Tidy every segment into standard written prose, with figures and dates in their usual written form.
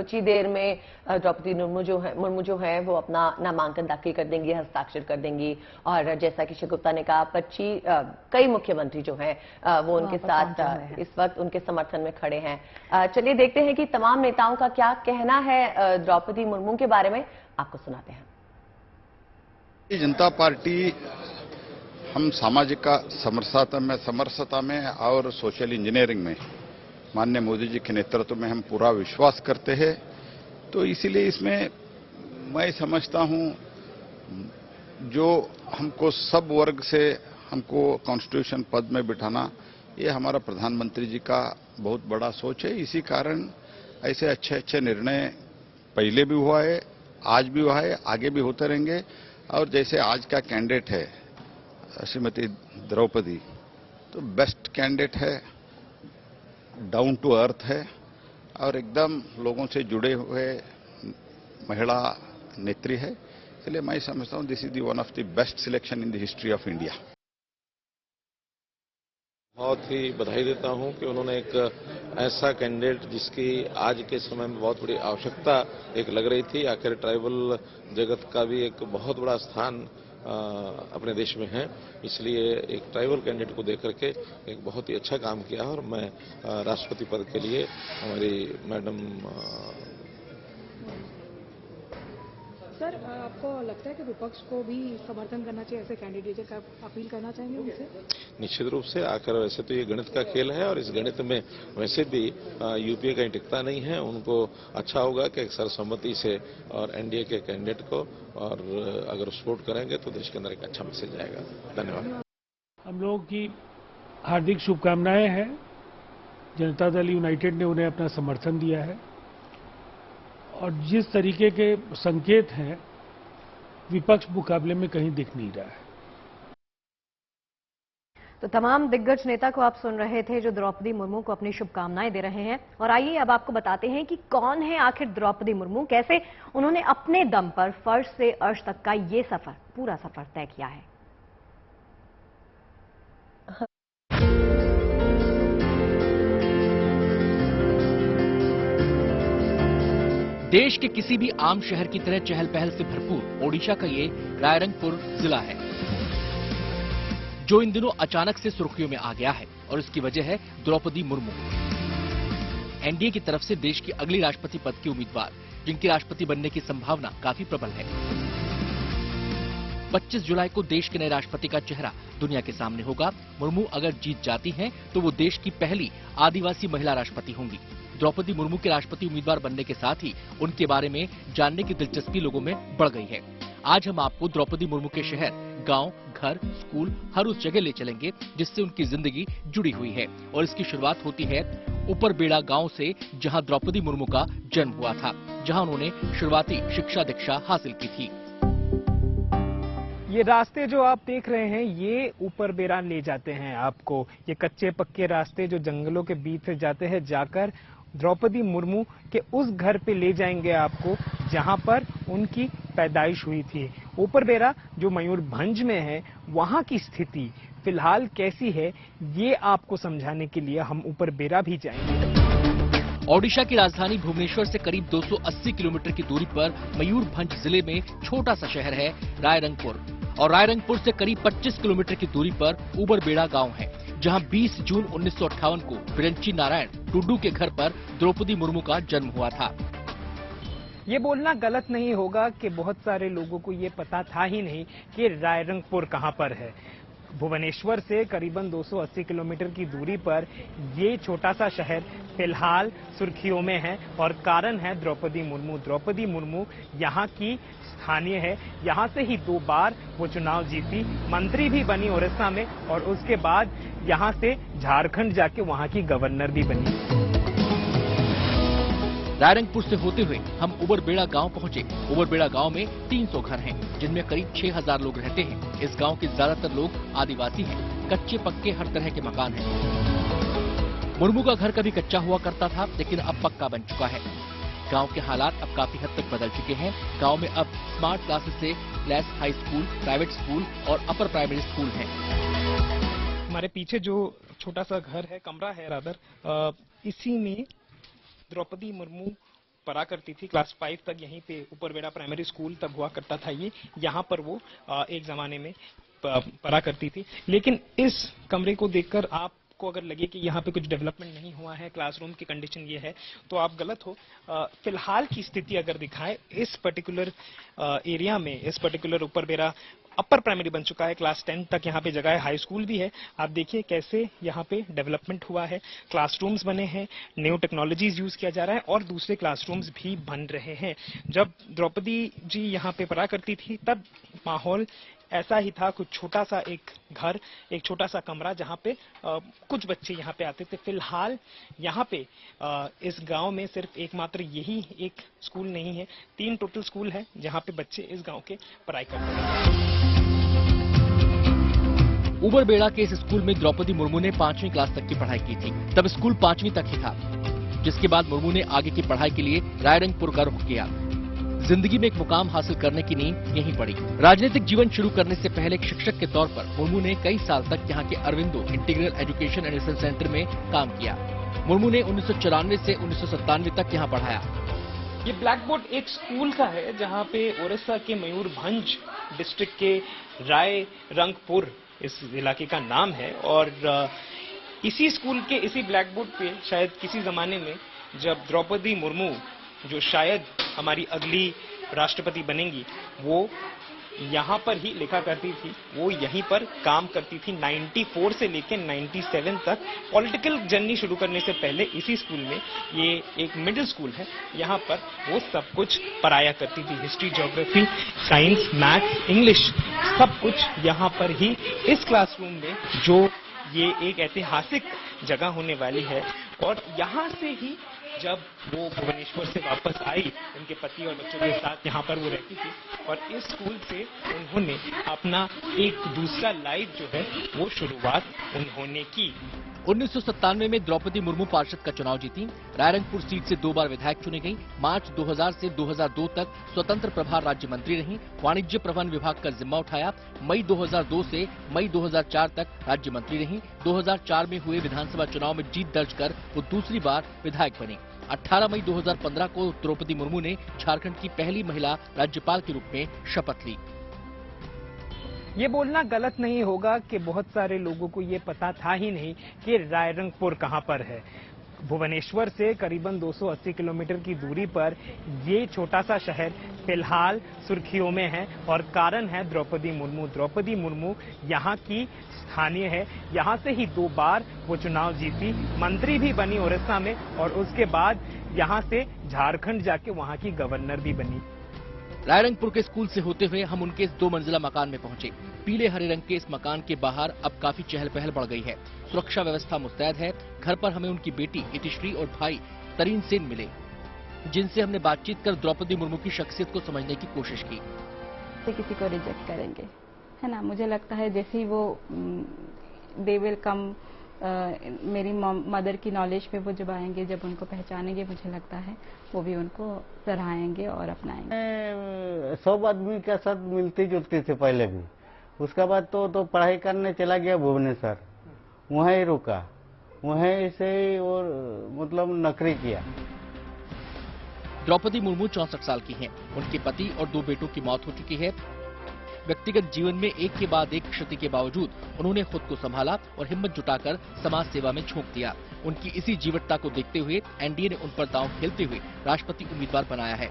कुछ ही देर में द्रौपदी मुर्मू जो है वो अपना नामांकन दाखिल कर देंगी, हस्ताक्षर कर देंगी। और जैसा कि श्री गुप्ता ने कहा, कई मुख्यमंत्री जो हैं वो उनके साथ इस वक्त उनके समर्थन में खड़े हैं। चलिए देखते हैं कि तमाम नेताओं का क्या कहना है द्रौपदी मुर्मू के बारे में, आपको सुनाते हैं। जनता पार्टी हम सामाजिक समरसता में और सोशल इंजीनियरिंग में माननीय मोदी जी के नेतृत्व में हम पूरा विश्वास करते हैं। तो इसीलिए इसमें मैं समझता हूं जो हमको सब वर्ग से हमको कॉन्स्टिट्यूशन पद में बिठाना, ये हमारा प्रधानमंत्री जी का बहुत बड़ा सोच है। इसी कारण ऐसे अच्छे अच्छे निर्णय पहले भी हुआ है, आज भी हुआ है, आगे भी होते रहेंगे। और जैसे आज का कैंडिडेट है श्रीमती द्रौपदी, तो बेस्ट कैंडिडेट है, डाउन टू अर्थ है और एकदम लोगों से जुड़े हुए महिला नेत्री है। इसलिए मैं समझता हूं this is the one of the best selection in the history of India. बहुत ही बधाई देता हूं कि उन्होंने एक ऐसा कैंडिडेट जिसकी आज के समय में बहुत बड़ी आवश्यकता एक लग रही थी। आखिर ट्राइबल जगत का भी एक बहुत बड़ा स्थान अपने देश में है, इसलिए एक ट्राइबल कैंडिडेट को देख करके एक बहुत ही अच्छा काम किया। और मैं राष्ट्रपति पद के लिए हमारी मैडम सर, आपको लगता है कि विपक्ष को भी समर्थन करना चाहिए ऐसे कैंडिडेट का, अपील करना चाहेंगे उनसे? निश्चित रूप से। आखिर वैसे तो ये गणित का खेल है और इस गणित में वैसे भी यूपीए कहीं टिकता नहीं है। उनको अच्छा होगा कि एक सर्वसम्मति से और एनडीए के कैंडिडेट को और अगर सपोर्ट करेंगे तो देश के अंदर एक अच्छा मैसेज आएगा। धन्यवाद। हम लोगों की हार्दिक शुभकामनाएं हैं। जनता दल यूनाइटेड ने उन्हें अपना समर्थन दिया है और जिस तरीके के संकेत हैं विपक्ष मुकाबले में कहीं दिख नहीं रहा है। तो तमाम दिग्गज नेता को आप सुन रहे थे जो द्रौपदी मुर्मू को अपनी शुभकामनाएं दे रहे हैं। और आइए अब आपको बताते हैं कि कौन है आखिर द्रौपदी मुर्मू, कैसे उन्होंने अपने दम पर फर्श से अर्श तक का ये सफर, पूरा सफर तय किया है। देश के किसी भी आम शहर की तरह चहल पहल से भरपूर ओडिशा का ये रायरंगपुर जिला है, जो इन दिनों अचानक से सुर्खियों में आ गया है। और इसकी वजह है द्रौपदी मुर्मू, एनडीए की तरफ से देश की अगली राष्ट्रपति पद की उम्मीदवार, जिनकी राष्ट्रपति बनने की संभावना काफी प्रबल है। 25 जुलाई को देश के नए राष्ट्रपति का चेहरा दुनिया के सामने होगा। मुर्मू अगर जीत जाती हैं तो वो देश की पहली आदिवासी महिला राष्ट्रपति होंगी। द्रौपदी मुर्मू के राष्ट्रपति उम्मीदवार बनने के साथ ही उनके बारे में जानने की दिलचस्पी लोगों में बढ़ गई है। आज हम आपको द्रौपदी मुर्मू के शहर, गांव, घर, स्कूल, हर उस जगह ले चलेंगे जिससे उनकी जिंदगी जुड़ी हुई है। और इसकी शुरुआत होती है ऊपरबेड़ा गांव से, जहां द्रौपदी मुर्मू का जन्म हुआ था, जहां उन्होंने शुरुआती शिक्षा दीक्षा हासिल की थी। ये रास्ते जो आप देख रहे हैं ये ऊपरबेड़ा ले जाते हैं आपको। ये कच्चे पक्के रास्ते जो जंगलों के बीच से जाते हैं, जाकर द्रौपदी मुर्मू के उस घर पे ले जाएंगे आपको जहां पर उनकी पैदाइश हुई थी। ऊपरबेड़ा जो मयूरभंज में है, वहां की स्थिति फिलहाल कैसी है ये आपको समझाने के लिए हम ऊपरबेड़ा भी जाएंगे। ओडिशा की राजधानी भुवनेश्वर से करीब 280 किलोमीटर की दूरी पर मयूरभंज जिले में छोटा सा शहर है रायरंगपुर। और रायरंगपुर से करीब 25 किलोमीटर की दूरी पर ऊपरबेड़ा गांव है, जहां 20 जून 1958 को बिरंची नारायण टुडू के घर पर द्रौपदी मुर्मू का जन्म हुआ था। ये बोलना गलत नहीं होगा कि बहुत सारे लोगों को ये पता था ही नहीं कि रायरंगपुर कहां पर है। भुवनेश्वर से करीबन 280 किलोमीटर की दूरी पर ये छोटा सा शहर फिलहाल सुर्खियों में है और कारण है द्रौपदी मुर्मू। द्रौपदी मुर्मू यहाँ की स्थानीय है, यहाँ से ही 2 बार वो चुनाव जीती, मंत्री भी बनी ओडिशा में और उसके बाद यहाँ से झारखंड जाके वहाँ की गवर्नर भी बनी। रायरंगपुर से होते हुए हम ऊपरबेड़ा गांव पहुंचे। ऊपरबेड़ा गांव में 300 घर हैं, जिनमें करीब 6000 लोग रहते हैं। इस गांव के ज्यादातर लोग आदिवासी हैं। कच्चे पक्के हर तरह के मकान हैं। मुर्मू का घर कभी कच्चा हुआ करता था, लेकिन अब पक्का बन चुका है। गांव के हालात अब काफी हद तक बदल चुके हैं। गांव में अब स्मार्ट क्लासेस से lace high school, private school और अपर प्राइमरी स्कूल हैं। हमारे पीछे जो छोटा सा घर है, कमरा है रादर, इसी में द्रौपदी मुर्मू पढ़ा करती थी, क्लास 5 तक यहीं पे ऊपरबेड़ा प्राइमरी स्कूल तक हुआ करता था ये, यहाँ पर वो एक जमाने में पढ़ा करती थी। लेकिन इस कमरे को देखकर आपको अगर लगे कि यहाँ पे कुछ डेवलपमेंट नहीं हुआ है, क्लासरूम की कंडीशन ये है, तो आप गलत हो। फिलहाल की स्थिति अगर दिखाए इस पर्टिकुलर एरिया में, इस पर्टिकुलर ऊपरबेड़ा अपर प्राइमरी बन चुका है, क्लास 10 तक यहाँ पे जगह है, हाई स्कूल भी है। आप देखिए कैसे यहाँ पे डेवलपमेंट हुआ है, क्लासरूम्स बने हैं, न्यू टेक्नोलॉजीज यूज किया जा रहा है और दूसरे क्लासरूम्स भी बन रहे हैं। जब द्रौपदी जी यहाँ पे पढ़ा करती थी तब माहौल ऐसा ही था, कुछ छोटा सा एक घर, एक छोटा सा कमरा जहाँ पे कुछ बच्चे यहाँ पे आते थे। फिलहाल यहाँ पे इस गांव में सिर्फ एकमात्र यही एक स्कूल नहीं है, 3 टोटल स्कूल है जहाँ पे बच्चे इस गांव के पढ़ाई करते हैं। उबरबेड़ा के इस स्कूल में द्रौपदी मुर्मू ने 5वीं क्लास तक की पढ़ाई की थी। तब स्कूल 5वीं तक ही था, जिसके बाद मुर्मू ने आगे की पढ़ाई के लिए रायरंगपुर का रुख किया। जिंदगी में एक मुकाम हासिल करने की नींव यहीं पड़ी। राजनीतिक जीवन शुरू करने से पहले एक शिक्षक के तौर पर मुर्मू ने कई साल तक यहाँ के Aurobindo integral education and research centre में काम किया। मुर्मू ने 1994 से 1997 तक यहाँ पढ़ाया। ये ब्लैक बोर्ड एक स्कूल का है जहाँ पे ओडिशा के मयूरभंज डिस्ट्रिक्ट के रायरंगपुर इस इलाके का नाम है और इसी स्कूल के इसी ब्लैक बोर्ड पे शायद किसी जमाने में जब द्रौपदी मुर्मू, जो शायद हमारी अगली राष्ट्रपति बनेंगी, वो यहाँ पर ही लिखा करती थी, वो यहीं पर काम करती थी। 94 से लेकर 97 तक पॉलिटिकल जर्नी शुरू करने से पहले इसी स्कूल में, ये एक मिडिल स्कूल है, यहाँ पर वो सब कुछ पढ़ाया करती थी। History, geography, science, maths, English, सब कुछ यहाँ पर ही इस क्लासरूम में, जो ये एक ऐतिहासिक जगह होने वाली है। और यहाँ से ही जब वो भुवनेश्वर से वापस आई, उनके पति और बच्चों के साथ यहाँ पर वो रहती थी और इस स्कूल से उन्होंने अपना एक दूसरा लाइफ जो है वो शुरुआत उन्होंने की। 1997 में द्रौपदी मुर्मू पार्षद का चुनाव जीती। रायरंगपुर सीट से 2 बार विधायक चुनी गई। मार्च 2000 से 2002 तक स्वतंत्र प्रभार राज्य मंत्री रहीं। वाणिज्य प्रबंधन विभाग का जिम्मा उठाया। मई 2002 से मई 2004 तक राज्य मंत्री रहीं। 2004 में हुए विधानसभा चुनाव में जीत दर्ज कर वो दूसरी बार विधायक बनी। 18 मई 2015 को द्रौपदी मुर्मू ने झारखंड की पहली महिला राज्यपाल के रूप में शपथ ली। ये बोलना गलत नहीं होगा कि बहुत सारे लोगों को ये पता था ही नहीं कि रायरंगपुर कहां पर है। भुवनेश्वर से करीबन 280 किलोमीटर की दूरी पर ये छोटा सा शहर फिलहाल सुर्खियों में है और कारण है द्रौपदी मुर्मू। द्रौपदी मुर्मू यहाँ की स्थानीय है, यहाँ से ही 2 बार वो चुनाव जीती, मंत्री भी बनी ओडिशा में और उसके बाद यहाँ से झारखंड जाके वहाँ की गवर्नर भी बनी। रायरंगपुर के स्कूल से होते हुए हम उनके इस 2 मंजिला मकान में पहुंचे। पीले हरे रंग के इस मकान के बाहर अब काफी चहल पहल बढ़ गई है। सुरक्षा व्यवस्था मुस्तैद है। घर पर हमें उनकी बेटी इतिश्री और भाई तरीन सेन मिले, जिनसे हमने बातचीत कर द्रौपदी मुर्मू की शख्सियत को समझने की कोशिश की। किसी को रिजेक्ट करेंगे, है ना? मुझे लगता है जैसे ही वो दे विल कम, मेरी मदर की नॉलेज पे वो जब आएंगे, जब उनको पहचानेंगे, मुझे लगता है वो भी उनको सराहेंगे और अपनाएंगे। सब आदमी के साथ मिलती जुलती थी पहले भी। उसके बाद तो पढ़ाई करने चला गया भुवनेश्वर, वहीं रुका, वहीं से और मतलब नौकरी किया। द्रौपदी मुर्मू 64 साल की हैं। उनके पति और 2 बेटों की मौत हो चुकी है। व्यक्तिगत जीवन में एक के बाद एक क्षति के बावजूद उन्होंने खुद को संभाला और हिम्मत जुटाकर समाज सेवा में झोंक दिया। उनकी इसी जीवटता को देखते हुए एनडीए ने उन पर दांव खेलते हुए राष्ट्रपति उम्मीदवार बनाया है।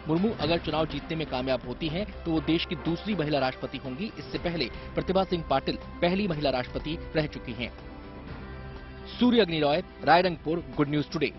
मुर्मू अगर चुनाव जीतने में कामयाब होती हैं, तो वो देश की दूसरी महिला राष्ट्रपति होंगी। इससे पहले प्रतिभा सिंह पाटिल पहली महिला राष्ट्रपति रह चुकी हैं। सूर्य अग्नि Roy, Rairangpur, good news today.